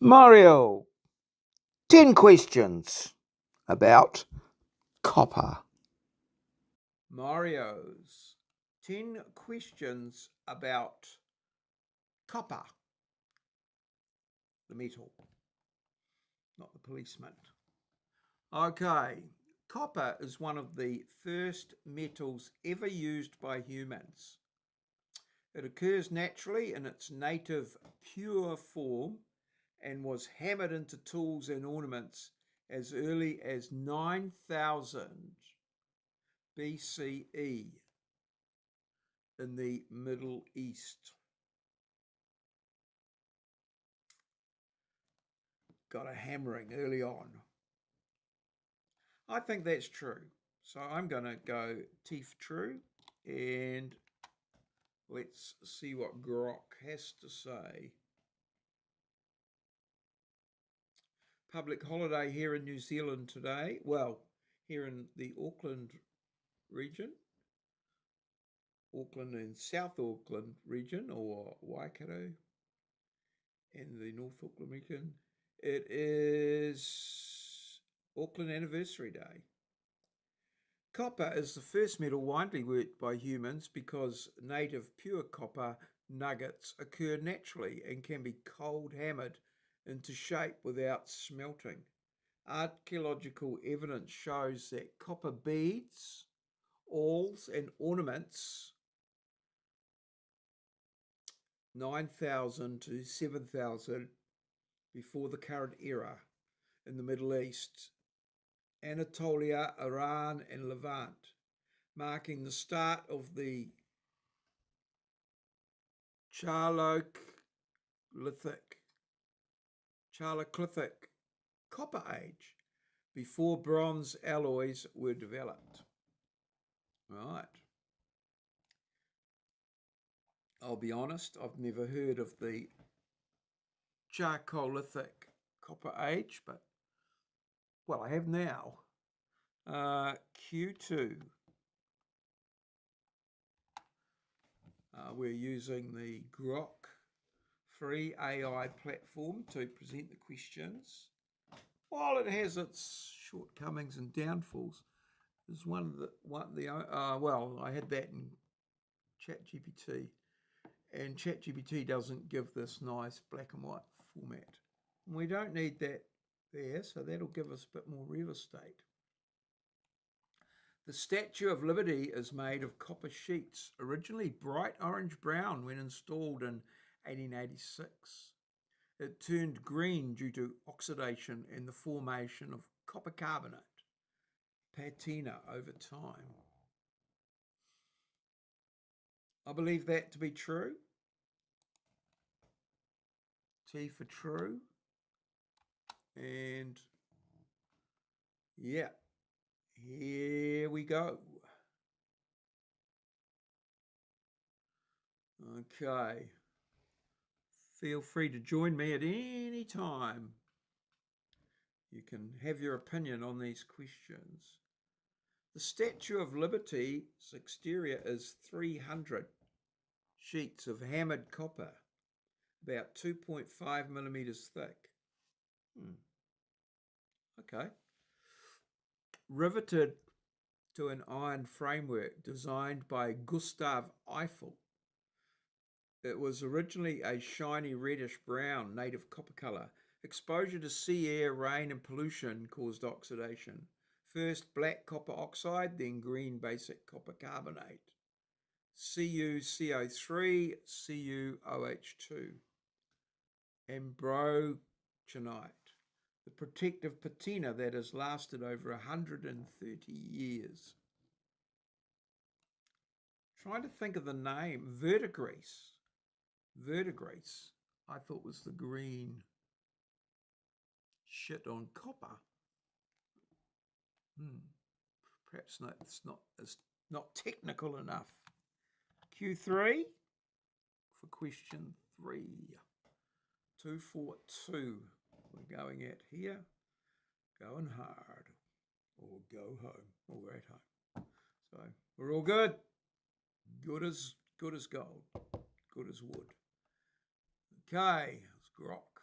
Mario, 10 questions about copper. Mario's 10 questions about copper, the metal, not the policeman. Okay, copper is one of the first metals ever used by humans. It occurs naturally in its native pure form and was hammered into tools and ornaments as early as 9000 BCE in the Middle East. Got a hammering early on. I think that's true. So I'm going to go T for true, and let's see what Grok has to say. Public holiday here in New Zealand today. Well, here in the Auckland region. Auckland and South Auckland region, or Waikato and the North Auckland region. It is Auckland Anniversary Day. Copper is the first metal widely worked by humans because native pure copper nuggets occur naturally and can be cold hammered into shape without smelting. Archaeological evidence shows that copper beads, awls, and ornaments 9000 to 7000 before the current era in the Middle East, Anatolia, Iran, and Levant, marking the start of the Chalcolithic Copper Age, before bronze alloys were developed. Right. I'll be honest, I've never heard of the Chalcolithic Copper Age, but, well, I have now. Q2. We're using the Grok free AI platform to present the questions. While it has its shortcomings and downfalls, is well, I had that in ChatGPT, and ChatGPT doesn't give this nice black and white format. And we don't need that there, so that'll give us a bit more real estate. The Statue of Liberty is made of copper sheets, originally bright orange-brown when installed in 1886. It turned green due to oxidation and the formation of copper carbonate, patina, over time. I believe that to be true. T for true. And yeah, here we go. Okay. Feel free to join me at any time. You can have your opinion on these questions. The Statue of Liberty's exterior is 300 sheets of hammered copper, about 2.5 millimeters thick. Okay. Riveted to an iron framework designed by Gustav Eiffel. It was originally a shiny reddish brown native copper color. Exposure to sea air, rain, and pollution caused oxidation. First black copper oxide, then green basic copper carbonate. CuCO3, CuOH2. Ambrogenite, the protective patina that has lasted over 130 years. Trying to think of the name. Verdigris. Verdigris, I thought was the green shit on copper. Perhaps it's not technical enough. Q3 for question 3. 242. We're going at here. Going hard. Or go home. Or we're at home. So we're all good. Good as gold. Good as wood. Okay, it's Grok.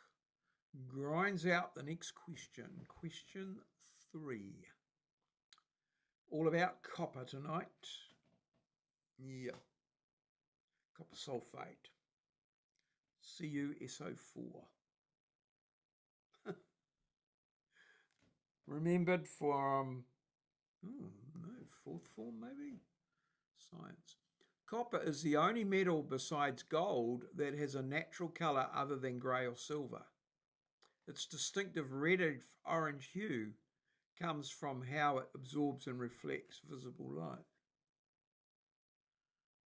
grinds out the next question. Question 3. All about copper tonight. Yeah. Copper sulfate. CuSO4. Remembered from, fourth form maybe? Science. Copper is the only metal besides gold that has a natural colour other than grey or silver. Its distinctive reddish orange hue comes from how it absorbs and reflects visible light.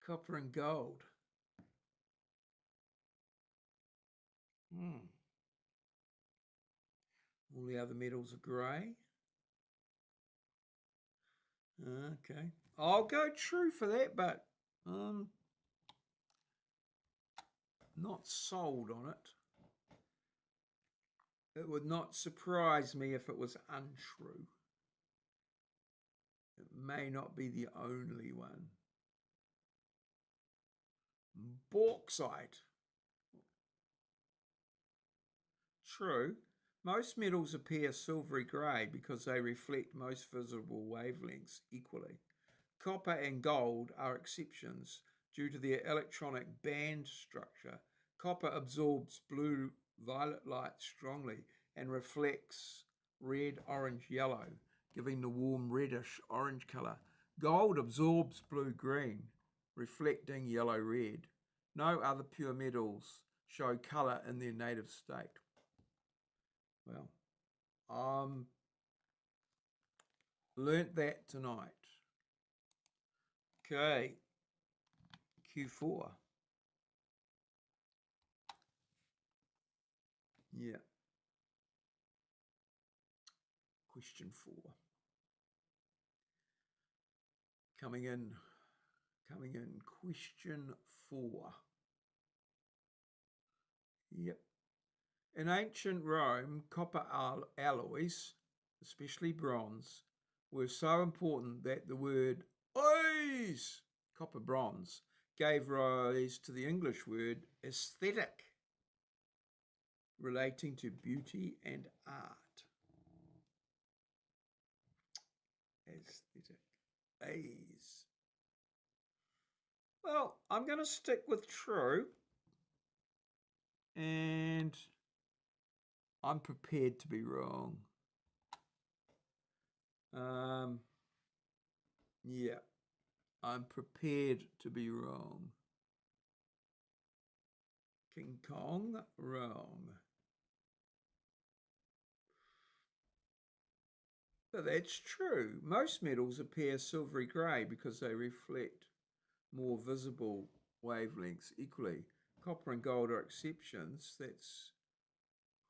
Copper and gold. All the other metals are grey. Okay. I'll go true for that, but not sold on it. It would not surprise me if it was untrue. It may not be the only one. Bauxite. True. Most metals appear silvery grey because they reflect most visible wavelengths equally. Copper and gold are exceptions due to their electronic band structure. Copper absorbs blue-violet light strongly and reflects red, orange, yellow, giving the warm reddish orange colour. Gold absorbs blue-green, reflecting yellow-red. No other pure metals show colour in their native state. Well, learnt that tonight. Okay, Q4. Yeah. Question 4. Coming in. Question 4. Yep. In ancient Rome, copper alloys, especially bronze, were so important that the word "ois," copper bronze, gave rise to the English word aesthetic, relating to beauty and art. Aesthetic. A's. Well, I'm going to stick with true. And I'm prepared to be wrong. Yeah, I'm prepared to be wrong. King Kong, wrong. But that's true. Most metals appear silvery grey because they reflect more visible wavelengths equally. Copper and gold are exceptions. That's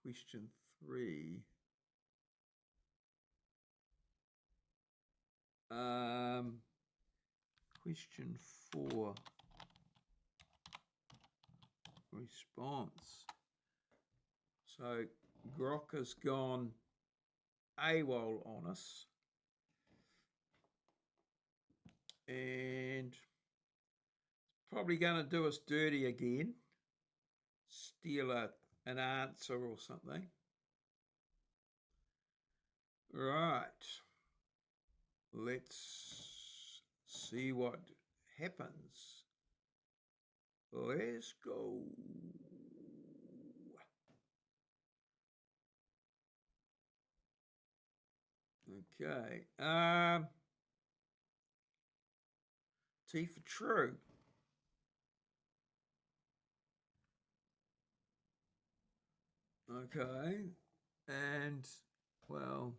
question 3. Question 4. Response. So Grok has gone AWOL on us. And probably going to do us dirty again. Steal an answer or something. Right. Let's see what happens. Let's go. Okay. T for true. Okay. And, well,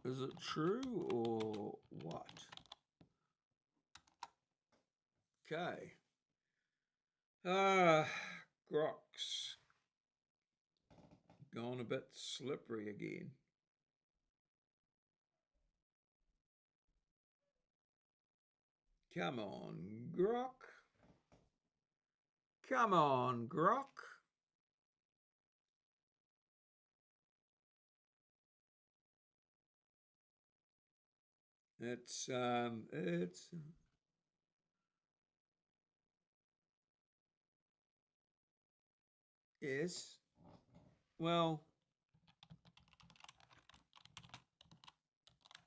is it true or what? Okay. Grok's gone a bit slippery again. Come on, Grok. Come on, Grok. It's yes. Well,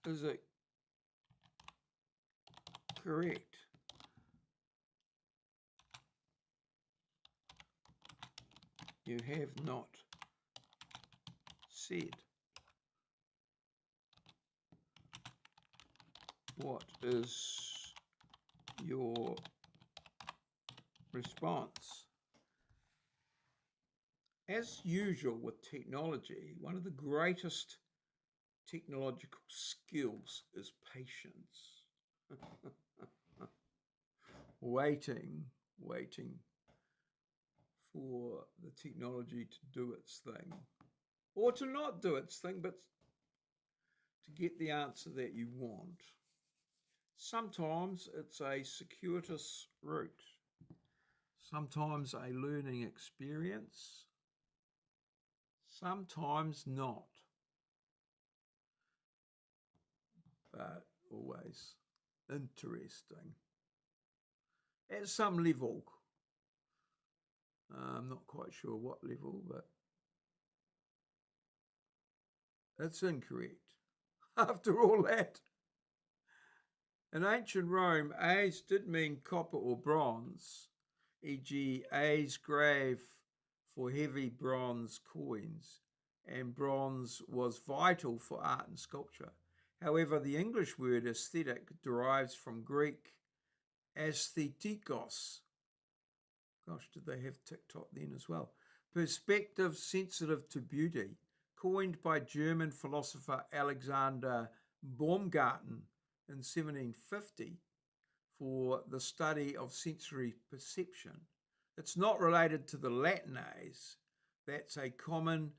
is it correct? You have not said what is your response. As usual with technology, one of the greatest technological skills is patience. waiting, waiting for the technology to do its thing, or to not do its thing, but to get the answer that you want. Sometimes it's a circuitous route, sometimes a learning experience, sometimes not, but always interesting. At some level, I'm not quite sure what level, but it's incorrect. After all that, in ancient Rome, As did mean copper or bronze, e.g., As grave for heavy bronze coins, and bronze was vital for art and sculpture. However, the English word aesthetic derives from Greek aesthetikos. Gosh, did they have TikTok then as well? Perspective sensitive to beauty, coined by German philosopher Alexander Baumgarten in 1750 for the study of sensory perception. It's not related to the Latinase. That's a common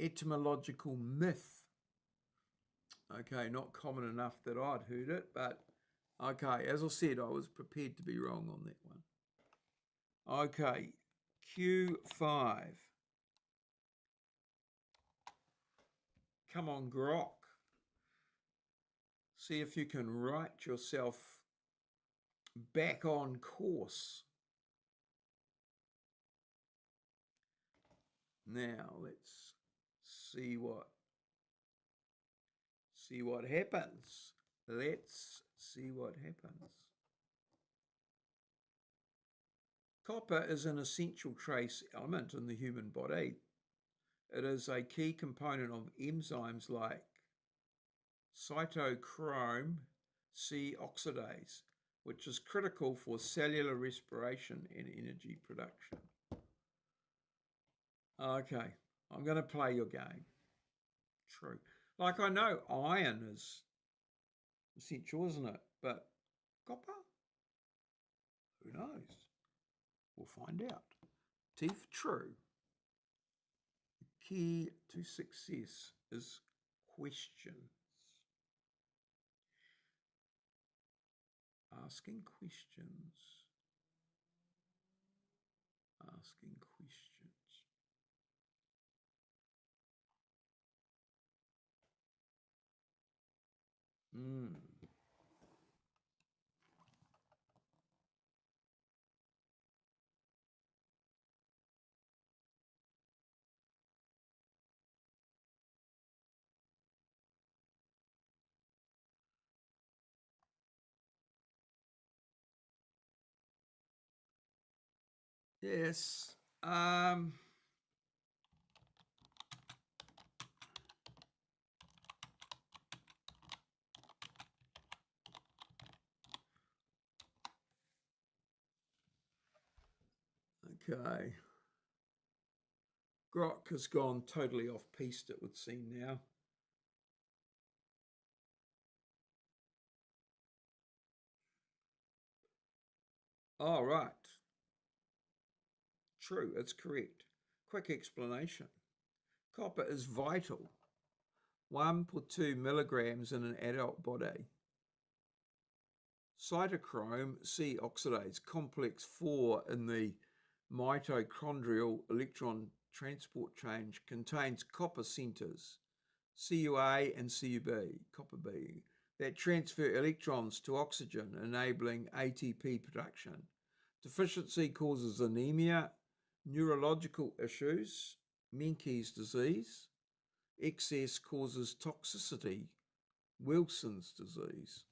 etymological myth. Okay, not common enough that I'd heard it, but okay, as I said, I was prepared to be wrong on that one. Okay, Q5. Come on, Grok. See if you can write yourself back on course. Now let's see what happens. Let's see what happens. Copper is an essential trace element in the human body. It is a key component of enzymes like cytochrome C oxidase, which is critical for cellular respiration and energy production. Okay, I'm going to play your game. True. Like I know iron is essential, isn't it? But copper? Who knows? We'll find out. T for true. The key to success is questions. Asking questions. Asking questions. Mm. Yes. Okay. Grok has gone totally off piste, it would seem now. All right. True, it's correct. Quick explanation. Copper is vital. 1.2 milligrams in an adult body. Cytochrome C oxidase, complex 4 in the mitochondrial electron transport chain, contains copper centers CuA and Cub, copper B, that transfer electrons to oxygen, enabling ATP production. Deficiency causes anemia, neurological issues, Menkes disease. Excess causes toxicity, Wilson's disease.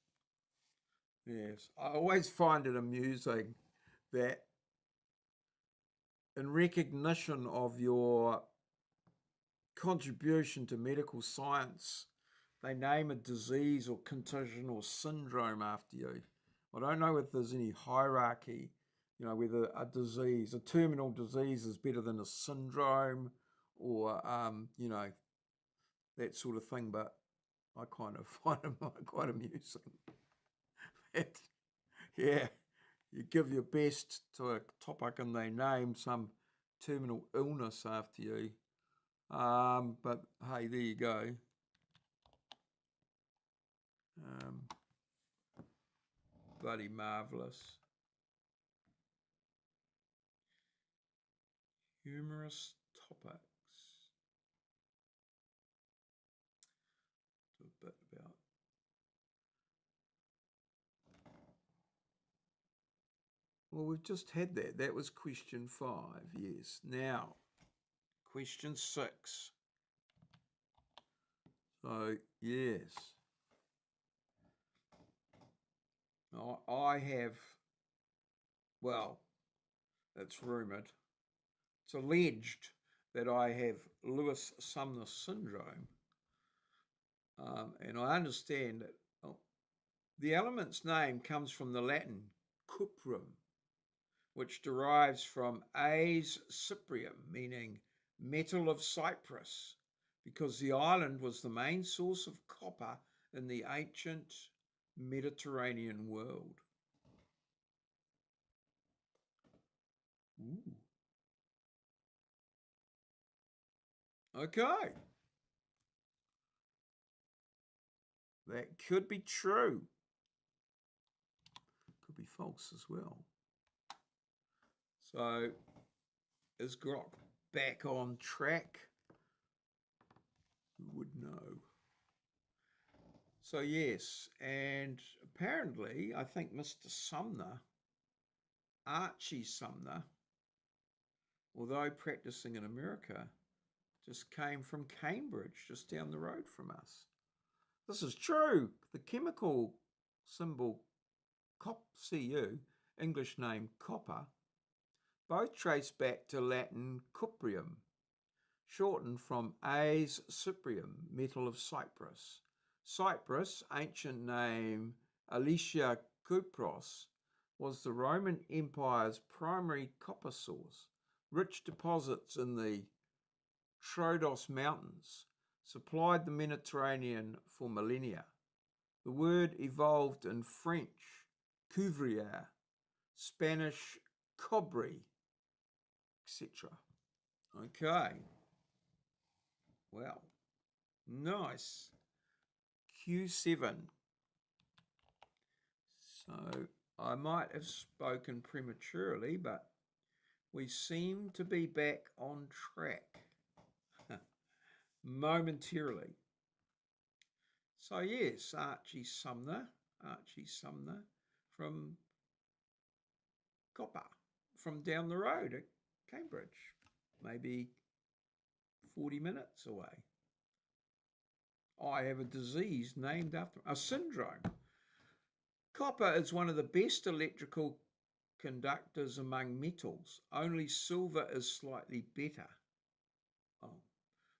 Yes, I always find it amusing that in recognition of your contribution to medical science, they name a disease or condition or syndrome after you. I don't know if there's any hierarchy, whether a disease, a terminal disease is better than a syndrome or, that sort of thing, but I kind of find it quite amusing. Yeah, you give your best to a topic and they name some terminal illness after you. But hey, there you go. Bloody marvellous. Humorous topics. A bit about. Well, we've just had that. That was question 5, yes. Now, question 6. So, yes. I have, well, it's rumoured, it's alleged that I have Lewis-Sumner syndrome. And I understand that the element's name comes from the Latin cuprum, which derives from As Cyprium, meaning metal of Cyprus, because the island was the main source of copper in the ancient Mediterranean world. Ooh. Okay. That could be true. Could be false as well. So, is Grok back on track? Who would know? So, yes, and apparently, I think Mr. Sumner, Archie Sumner, although practicing in America, just came from Cambridge, just down the road from us. This is true. The chemical symbol CopCu, English name copper, both trace back to Latin cuprium, shortened from As Cyprium, metal of Cyprus. Cyprus, ancient name Alicia Kupros, was the Roman Empire's primary copper source. Rich deposits in the Troodos Mountains supplied the Mediterranean for millennia. The word evolved in French, couvrier, Spanish, cobre, etc. Okay. Well, nice. Q7. So I might have spoken prematurely, but we seem to be back on track momentarily. So yes, Archie Sumner from Copper, from down the road at Cambridge, maybe 40 minutes away. I have a disease named after a syndrome. Copper is one of the best electrical conductors among metals. Only silver is slightly better.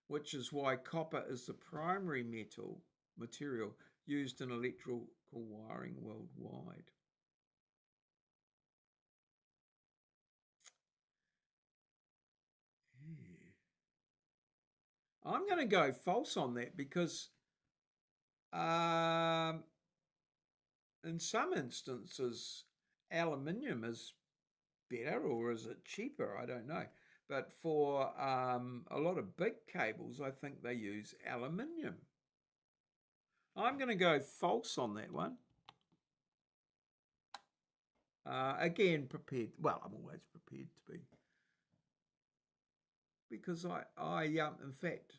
Which is why copper is the primary material used in electrical wiring worldwide. Yeah. I'm going to go false on that because in some instances, aluminium is better, or is it cheaper? I don't know. But for a lot of big cables, I think they use aluminium. I'm going to go false on that one. Again, prepared. Well, I'm always prepared to be. Because in fact,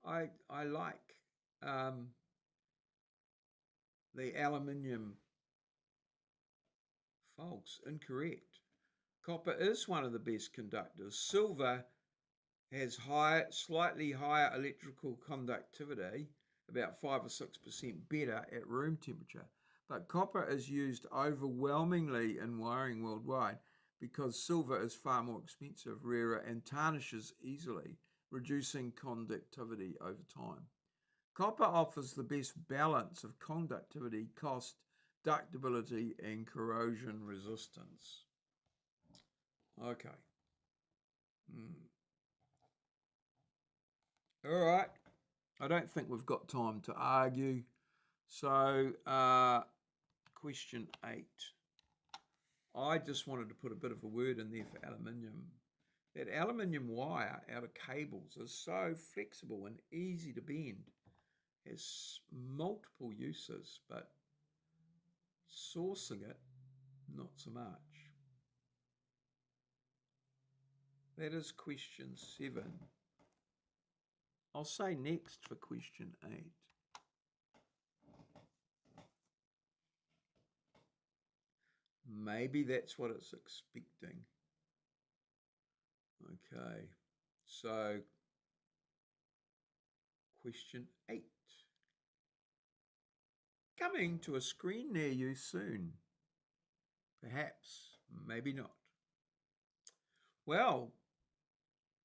I like um, the aluminium. False, incorrect. Copper is one of the best conductors. Silver has slightly higher electrical conductivity, about 5 or 6% better at room temperature. But copper is used overwhelmingly in wiring worldwide because silver is far more expensive, rarer, and tarnishes easily, reducing conductivity over time. Copper offers the best balance of conductivity, cost, ductility, and corrosion resistance. Okay. All right. I don't think we've got time to argue. So, question 8. I just wanted to put a bit of a word in there for aluminium. That aluminium wire out of cables is so flexible and easy to bend. Has multiple uses, but sourcing it, not so much. That is question 7. I'll say next for question 8. Maybe that's what it's expecting. Okay, so question 8. Coming to a screen near you soon. Perhaps, maybe not. Well,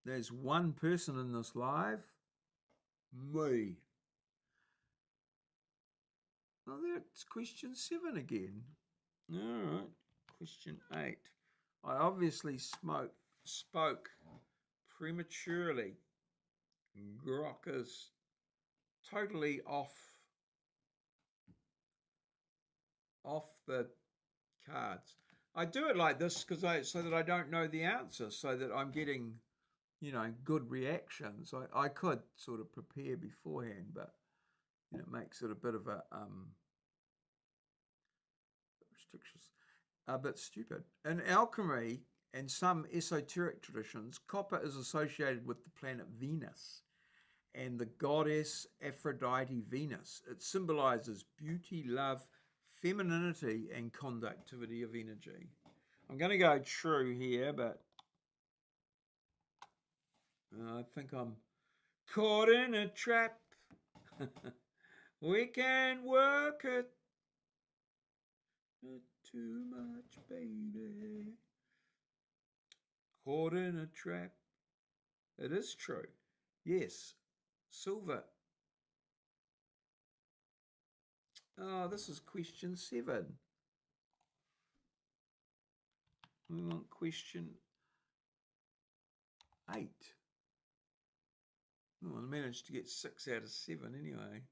there's one person in this live. Me. Well, that's question 7 again. All right, question 8. I obviously spoke prematurely. Grok is totally off the cards. I do it like this so that I don't know the answer, so that I'm getting, good reactions. I could sort of prepare beforehand, but it makes it a bit of a restrictions, a bit stupid. In alchemy and some esoteric traditions, copper is associated with the planet Venus and the goddess Aphrodite Venus. It symbolizes beauty, love, femininity, and conductivity of energy. I'm going to go true here, but I think I'm caught in a trap. We can't work it. Not too much, baby. Caught in a trap. It is true. Yes. Silver. Oh, this is question 7. We want question 8. Oh, I managed to get 6 out of 7 anyway.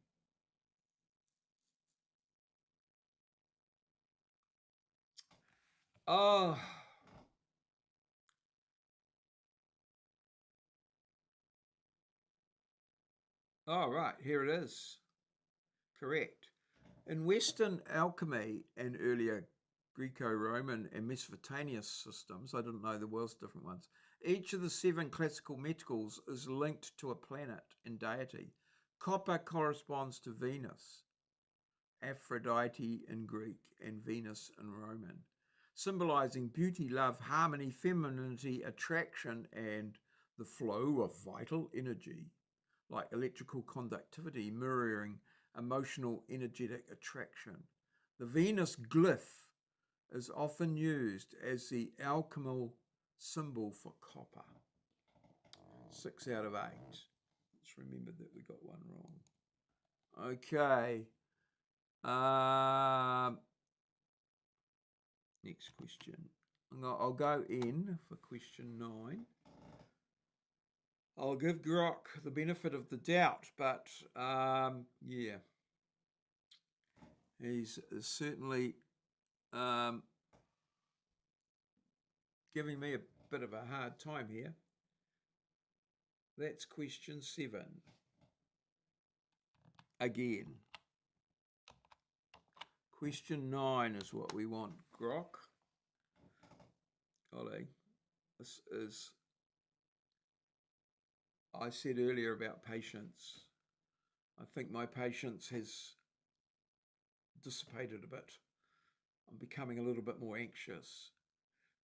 Oh. Oh, right. Here it is. Correct. In Western alchemy and earlier Greco-Roman and Mesopotamian systems, I didn't know there was different ones, each of the 7 classical metals is linked to a planet and deity. Copper corresponds to Venus, Aphrodite in Greek, and Venus in Roman, symbolizing beauty, love, harmony, femininity, attraction, and the flow of vital energy, like electrical conductivity, mirroring emotional energetic attraction. The Venus glyph is often used as the alchemical symbol for copper. 6 out of 8. Let's remember that we got one wrong. Okay. Next question. I'll go in for question 9. I'll give Grok the benefit of the doubt, but yeah, he's certainly giving me a bit of a hard time here. That's question 7. Again. Question 9 is what we want, Grok. Golly, this is... I said earlier about patience. I think my patience has dissipated a bit. I'm becoming a little bit more anxious.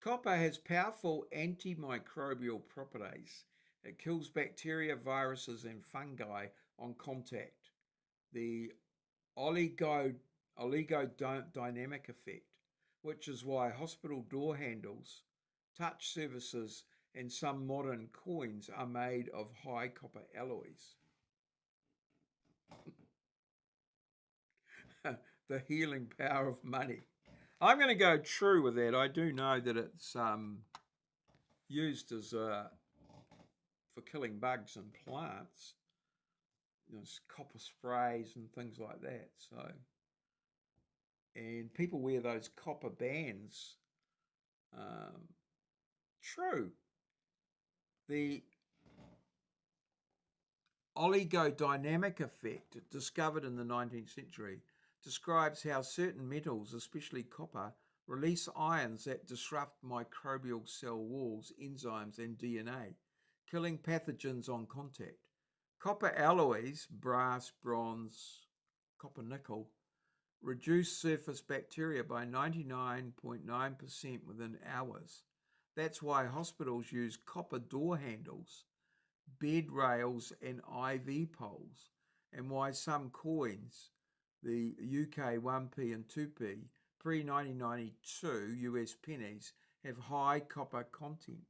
Copper has powerful antimicrobial properties. It kills bacteria, viruses, and fungi on contact. The oligo, oligodynamic effect, which is why hospital door handles, touch surfaces, and some modern coins are made of high copper alloys. The healing power of money. I'm going to go true with that. I do know that it's used as for killing bugs and plants. There's copper sprays and things like that. So, and people wear those copper bands. Um, True. The oligodynamic effect, discovered in the 19th century, describes how certain metals, especially copper, release ions that disrupt microbial cell walls, enzymes, and DNA, killing pathogens on contact. Copper alloys, brass, bronze, copper nickel, reduce surface bacteria by 99.9% within hours. That's why hospitals use copper door handles, bed rails, and IV poles, and why some coins, the UK 1p and 2p, pre 1992 US pennies, have high copper content.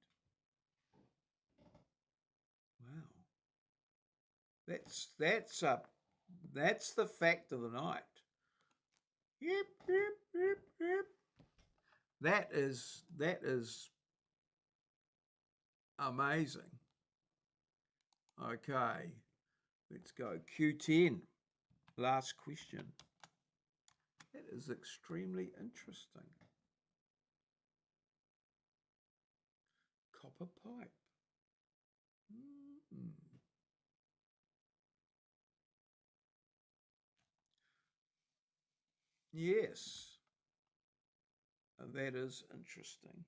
Wow, that's the fact of the night. Yep, yep, yep, yep. That is amazing. Okay, let's go. Q10. Last question. That is extremely interesting. Copper pipe. Mm. Yes, that is interesting.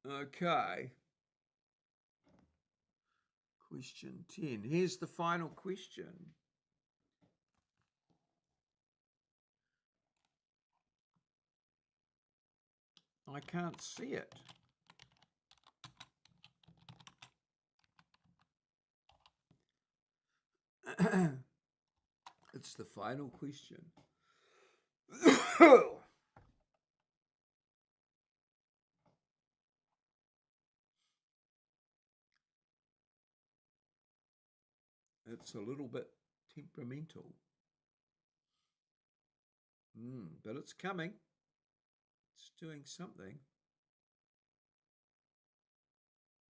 Okay, question 10. Here's the final question. I can't see it. It's the final question. It's a little bit temperamental. But it's coming. It's doing something.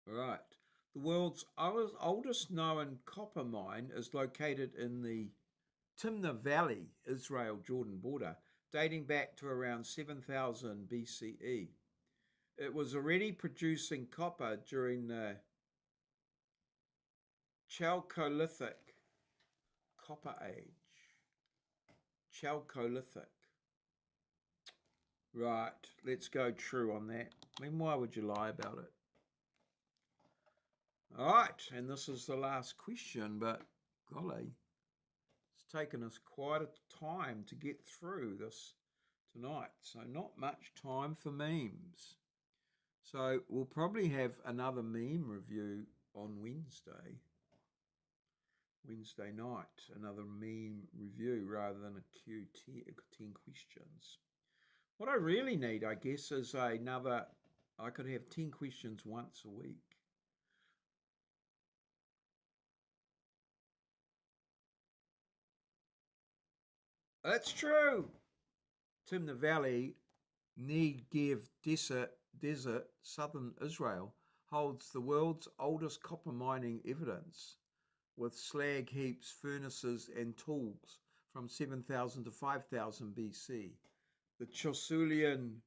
Right. The world's oldest known copper mine is located in the Timna Valley, Israel Jordan border, dating back to around 7000 BCE. It was already producing copper during the Chalcolithic Copper Age. Chalcolithic. Right, let's go true on that. I mean, why would you lie about it? All right, and this is the last question, but golly, it's taken us quite a time to get through this tonight. So not much time for memes. So we'll probably have another meme review on Wednesday night, another meme review rather than a Q10 questions. What I really need, I guess, is another, I could have 10 questions once a week. That's true. Timna Valley, Negev Desert, southern Israel, holds the world's oldest copper mining evidence, with slag heaps, furnaces, and tools from 7000 to 5000 BC, the Chasulian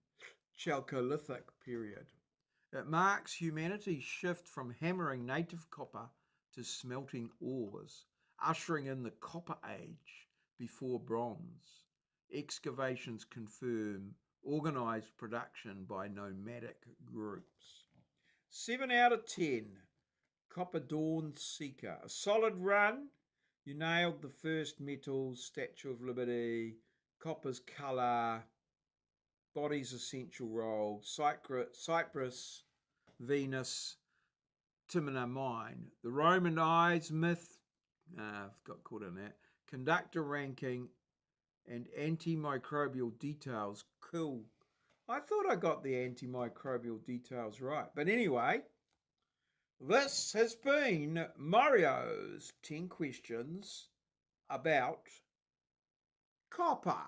Chalcolithic period. It marks humanity's shift from hammering native copper to smelting ores, ushering in the Copper Age, before bronze. Excavations confirm organised production by nomadic groups. 7 out of 10. Copper Dawn Seeker. A solid run. You nailed the first metals, Statue of Liberty, copper's colour, body's essential role, Cyprus, Venus, Timina Mine. The Roman Eyes myth, I've got caught in that. Conductor ranking and antimicrobial details. Cool. I thought I got the antimicrobial details right. But anyway, this has been Mario's 10 questions about copper.